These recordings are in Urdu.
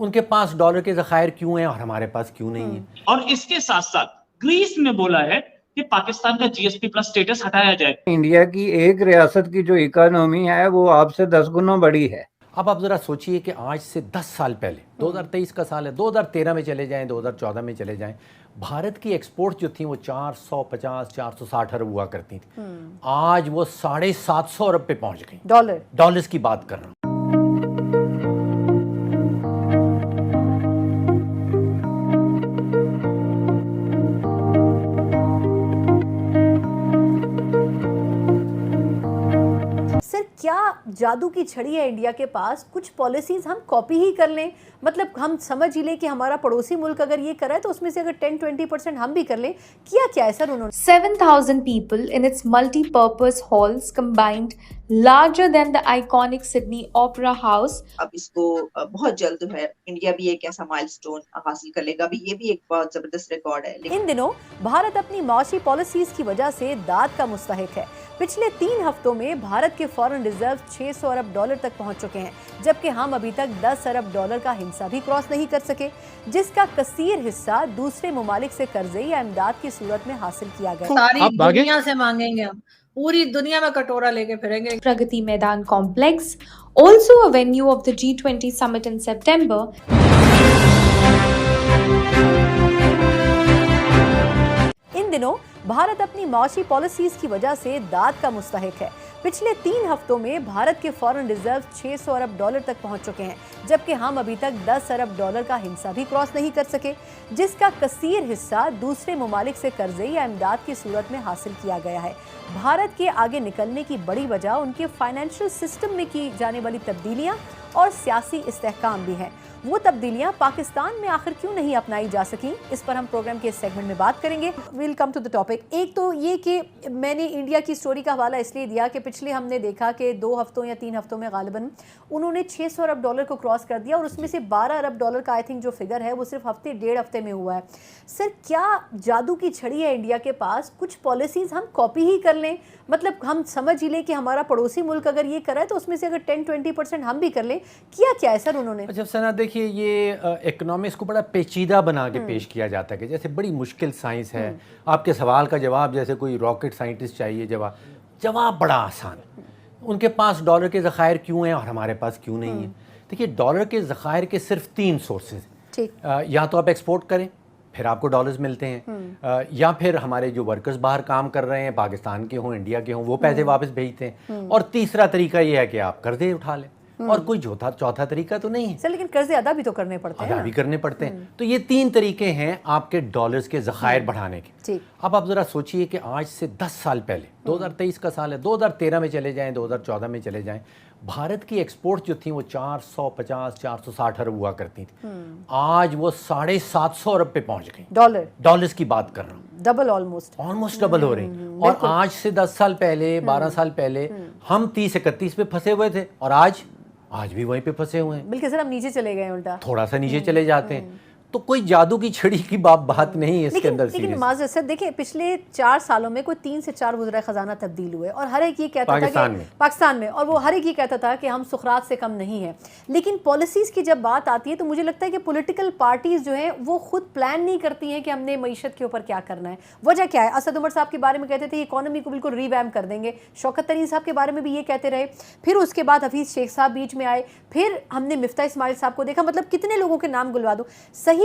ان کے پاس ڈالر کے ذخائر کیوں ہیں اور ہمارے پاس کیوں نہیں ہیں؟ اور اس کے ساتھ ساتھ گریس نے بولا ہے کہ پاکستان کا جی ایس پی پلس اسٹیٹس ہٹایا جائے. انڈیا کی ایک ریاست کی جو اکانومی ہے وہ آپ سے 10 گنا بڑی ہے. اب آپ ذرا سوچئے کہ آج سے 10 سال پہلے 2023 کا سال ہے، 2013 میں چلے جائیں، 2014 میں چلے جائیں، بھارت کی ایکسپورٹ جو تھیں وہ 450 460 ارب ہوا کرتی تھیں. آج وہ 750 ارب پہ پہنچ گئی. ڈالرز کی بات کر رہا ہوں. کیا جادو کی چھڑی ہے انڈیا کے پاس؟ کچھ پالیسیز ہم کاپی ہی کر لیں، مطلب ہم سمجھ ہی لیں کہ ہمارا پڑوسی ملک اگر یہ کرا ہے تو اس میں سے اگر 10-20% ہم بھی کر لیں. کیا ہے سر انہوں نے؟ 7,000 people in its multi-purpose halls combined, larger than the iconic Sydney Opera House. اب اس کو بہت جلد ہے انڈیا بھی ایک ایسا مائل سٹون حاصل کر لے گا، بھی یہ بھی ایک بہت زبردست ریکارڈ ہے. ان دنوں بھارت اپنی معاشی پالیسیز کی وجہ سے داد کا مستحق ہے. پچھلے 3 ہفتوں میں بھارت کے فارن ریزرو 600 ارب ڈالر تک پہنچ چکے ہیں، جبکہ ہم ابھی تک 10 ارب ڈالر کا ہنسا بھی کراس نہیں کر سکے، جس کا کثیر حصہ دوسرے ممالک سے قرضے یا امداد کی صورت میں حاصل کیا گیا. ساری دنیا سے مانگیں گے، ہم پوری دنیا میں کٹورا لے کے پھریں گے. Pragati Maidan Complex, also a venue of the G20 summit in September. ان دنوں بھارت اپنی معاشی پالیسیز کی وجہ سے داد کا مستحق ہے. پچھلے 3 ہفتوں میں بھارت کے فارن ریزرو 600 ارب ڈالر تک پہنچ چکے ہیں، جبکہ ہم ابھی تک 10 ارب ڈالر کا ہنسا بھی کراس نہیں کر سکے، جس کا کثیر حصہ دوسرے ممالک سے قرضے یا امداد کی صورت میں حاصل کیا گیا ہے. بھارت کے آگے نکلنے کی بڑی وجہ ان کے فائنینشل سسٹم میں کی جانے والی تبدیلیاں اور سیاسی استحکام بھی ہیں. وہ تبدیلیاں پاکستان میں آخر کیوں نہیں اپنائی جا سکیں، اس پر ہم پروگرام کے اس سیگمنٹ میں بات کریں گے. Welcome to the topic. ایک تو یہ کہ میں نے انڈیا کی سٹوری کا حوالہ اس لیے دیا کہ پچھلے ہم نے دیکھا کہ 2 ہفتوں یا 3 ہفتوں میں غالباً انہوں نے 600 ارب ڈالر کو کراس کر دیا، اور اس میں سے 12 ارب ڈالر کا آئی تھنک جو فگر ہے وہ صرف ڈیڑھ ہفتے میں ہوا ہے. سر کیا جادو کی چھڑی ہے انڈیا کے پاس؟ کچھ پالیسیز ہم کاپی ہی کر لیں، مطلب ہم سمجھ ہی لیں کہ ہمارا پڑوسی ملک اگر یہ کرا ہے تو اس میں سے اگر 10-20% ہم بھی کر لیں. کیا ہے سر انہوں نے؟ اچھا سنا، دیکھیے یہ اکنامکس کو بڑا پیچیدہ بنا کے پیش کیا جاتا ہے کہ جیسے بڑی مشکل سائنس ہے. آپ کے سوال کا جواب جیسے کوئی راکٹ سائنٹسٹ چاہیے جواب بڑا آسان. ان کے پاس ڈالر کے ذخائر کیوں ہیں اور ہمارے پاس کیوں نہیں ہیں؟ دیکھیے ڈالر کے ذخائر کے صرف 3 سورسز ہیں. یا تو آپ ایکسپورٹ کریں، پھر آپ کو ڈالرز ملتے ہیں، یا پھر ہمارے جو ورکرز باہر کام کر رہے ہیں، پاکستان کے ہوں انڈیا کے ہوں، وہ پیسے واپس بھیجتے ہیں. اور تیسرا طریقہ یہ ہے کہ آپ قرضے اٹھا لیں. اور کوئی چوتھا طریقہ تو نہیں ہے سر، لیکن قرضے ادا بھی تو کرنے پڑتے ہیں. ادا بھی کرنے پڑتے ہیں. تو یہ 3 طریقے ہیں آپ کے ڈالرز کے ذخائر بڑھانے کے. اب آپ ذرا سوچئے کہ آج سے 10 سال پہلے 2023 کا سال ہے، 2013 میں چلے جائیں، 2014 میں چلے جائیں، بھارت کی ایکسپورٹ جو تھیں وہ 450 460 ارب ہوا کرتی تھیں. آج وہ 750 ارب پہ پہنچ گئی. ڈالرز کی بات کر رہا ہوں. ڈبل آلموسٹ ڈبل ہو رہی ہیں. اور آج سے 10 سال پہلے 12 سال پہلے ہم 30-31 پہ پھنسے ہوئے تھے، اور آج بھی وہیں پہ پھنسے ہوئے ہیں. بلکہ سر ہم نیچے چلے گئے، الٹا تھوڑا سا نیچے چلے جاتے ہیں. تو کوئی جادو کی چھڑی کی بات نہیں ہے اس کے اندر. لیکن معذرت سر دیکھیں، پچھلے 4 سالوں میں کوئی 3 سے 4 وزراء خزانہ تبدیل ہوئے، اور ہر ایک یہ کہتا تھا کہ پاکستان میں، اور وہ ہر ایک یہ کہتا تھا کہ ہم سقراط سے کم نہیں ہیں. لیکن پالیسیز کی جب بات آتی ہے تو مجھے لگتا ہے کہ پولیٹیکل پارٹیز جو ہیں وہ خود پلان نہیں کرتی ہیں کہ ہم نے معیشت کے اوپر کیا کرنا ہے. وجہ کیا ہے؟ اسد عمر صاحب کے بارے میں کہتے تھے اکانومی کو بالکل ریویمپ کر دیں گے. شوکت ترین صاحب کے بارے میں بھی یہ کہتے رہے. پھر اس کے بعد حفیظ شیخ صاحب بیچ میں آئے. پھر ہم نے مفتاح اسماعیل صاحب کو دیکھا. مطلب کتنے لوگوں کے نام گلوا دوں. صحیح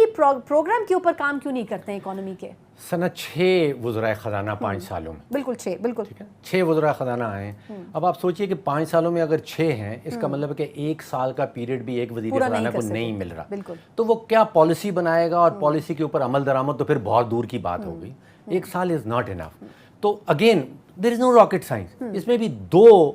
پروگرام کے اوپر کام کیوں نہیں کرتے ہیں اکانومی کے؟ سنہ 6 وزراء خزانہ 5 سالوں میں. بالکل 6 بالکل 6 وزراء خزانہ آئے ہیں. اب آپ سوچئے کہ 5 سالوں میں اگر 6 ہیں، اس کا مطلب ہے کہ 1 سال کا پیریڈ بھی ایک وزیر خزانہ کو نہیں مل رہا. تو وہ کیا پالیسی بنائے گا، اور پالیسی کے اوپر عمل درآمد تو پھر بہت دور کی بات ہو گئی. 1 سال از ناٹ انف. تو again there is no rocket science. اس میں بھی 2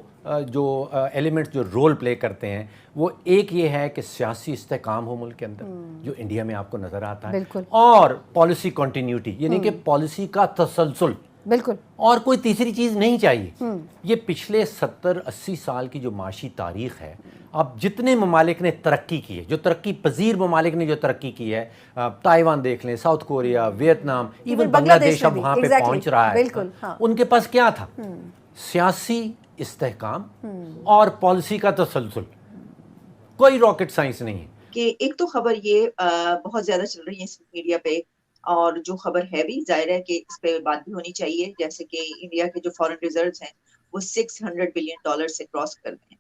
جو ایلیمنٹس جو رول پلے کرتے ہیں، وہ ایک یہ ہے کہ سیاسی استحکام ہو ملک کے اندر، جو انڈیا میں آپ کو نظر آتا ہے، اور پالیسی کنٹینیوٹی، یعنی کہ پالیسی کا تسلسل. بالکل. اور کوئی تیسری چیز نہیں چاہیے. یہ پچھلے 70-80 سال کی جو معاشی تاریخ ہے، اب جتنے ممالک نے ترقی کی ہے، جو ترقی پذیر ممالک نے جو ترقی کی ہے، تائیوان دیکھ لیں، ساؤتھ کوریا، ویتنام، ایون بنگلہ دیش اب وہاں پہ پہنچ رہا ہے. ان کے پاس کیا تھا؟ سیاسی استحکام اور پالیسی کا تسلسل. کوئی راکٹ سائنس نہیں ہے. کہ ایک تو خبر یہ بہت زیادہ چل رہی ہے میڈیا پہ، اور جو خبر ہے بھی ظاہر ہے کہ اس پہ بات بھی ہونی چاہیے، جیسے کہ انڈیا کے جو فارن ریزروز ہیں وہ $600 بلین سے کراس کر گئے ہیں،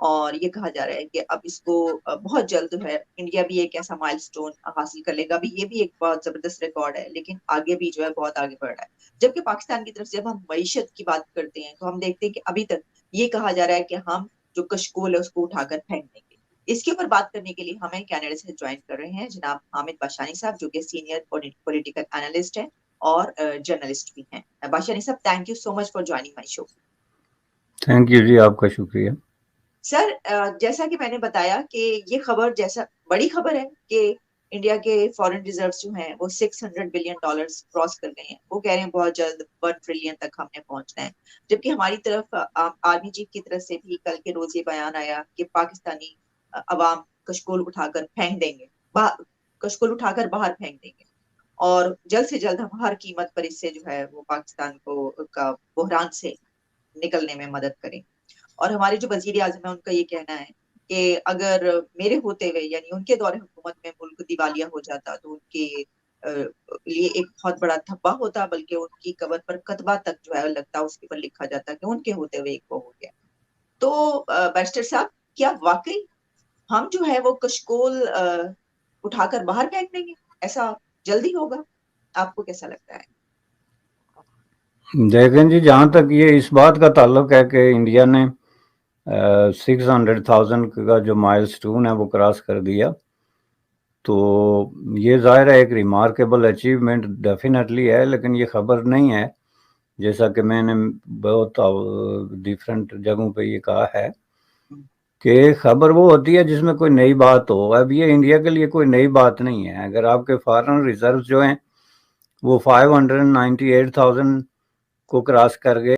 اور یہ کہا جا رہا ہے کہ اب اس کو بہت جلد جو ہے انڈیا بھی ایک ایسا مائل سٹون حاصل کر لے گا. بھی یہ بھی ایک بہت زبردست ریکارڈ ہے، لیکن آگے بھی جو ہے بہت آگے بڑھ رہا ہے. جبکہ پاکستان کی طرف سے جب ہم معیشت کی بات کرتے ہیں تو ہم دیکھتے ہیں کہ ابھی تک یہ کہا جا رہا ہے کہ ہم جو کشکول ہے اس کو اٹھا کر پھینک دیں گے. اس کے اوپر بات کرنے کے لیے ہمیں کینیڈا سے جوائن کر رہے ہیں جناب حامد باشانی صاحب، جو کہ سینئر پولیٹیکل اینالسٹ ہیں اور جرنلسٹ بھی ہیں. باشانی صاحب، thank you so much for joining my show. Thank you جی، آپ کا شکریہ. سر، جیسا کہ میں نے بتایا کہ یہ خبر جیسا بڑی خبر ہے کہ انڈیا کے فارن ریزروز جو ہیں وہ $600 بلین کراس کر گئے ہیں. وہ کہہ رہے ہیں بہت جلد 1 ٹریلین تک ہم نے پہنچنا ہے. جبکہ ہماری طرف آرمی چیف کی طرف سے بھی کل کے روز یہ بیان آیا کہ پاکستانی عوام کشکول اٹھا کر پھینک دیں گے، کشکول اٹھا کر باہر پھینک دیں گے، اور جلد سے جلد ہم ہر قیمت پر اس سے جو ہے وہ پاکستان کو کا بحران سے نکلنے میں مدد کریں. اور ہمارے جو وزیر اعظم ہیں ان کا یہ کہنا ہے کہ اگر میرے ہوتے ہوئے یعنی ان کے دور حکومت میں ملک دیوالیہ ہو جاتا تو ان کے لیے ایک بہت بڑا دھبا ہوتا، بلکہ ان کی قبر پر کتبہ تک جو ہے لگتا، اس کے اوپر لکھا جاتا کہ ان کے ہوتے ہوئے ایک وہ ہو گیا. تو بیرسٹر صاحب، کیا واقعی ہم جو ہے وہ کشکول اٹھا کر باہر پھینک دیں گے؟ ایسا جلدی ہوگا؟ آپ کو کیسا لگتا ہے؟ دیکھیں جی، جہاں تک یہ اس بات کا تعلق ہے کہ انڈیا نے 600,000 کا جو مائل سٹون ہے وہ کراس کر دیا، تو یہ ظاہر ہے ایک ریمارکیبل اچیومنٹ ڈیفینیٹلی ہے، لیکن یہ خبر نہیں ہے، جیسا کہ میں نے بہت ڈیفرنٹ جگہوں پہ یہ کہا ہے کہ خبر وہ ہوتی ہے جس میں کوئی نئی بات ہو. اب یہ انڈیا کے لیے کوئی نئی بات نہیں ہے. اگر آپ کے فارن ریزروز جو ہیں وہ 598,000 کو کراس کر گئے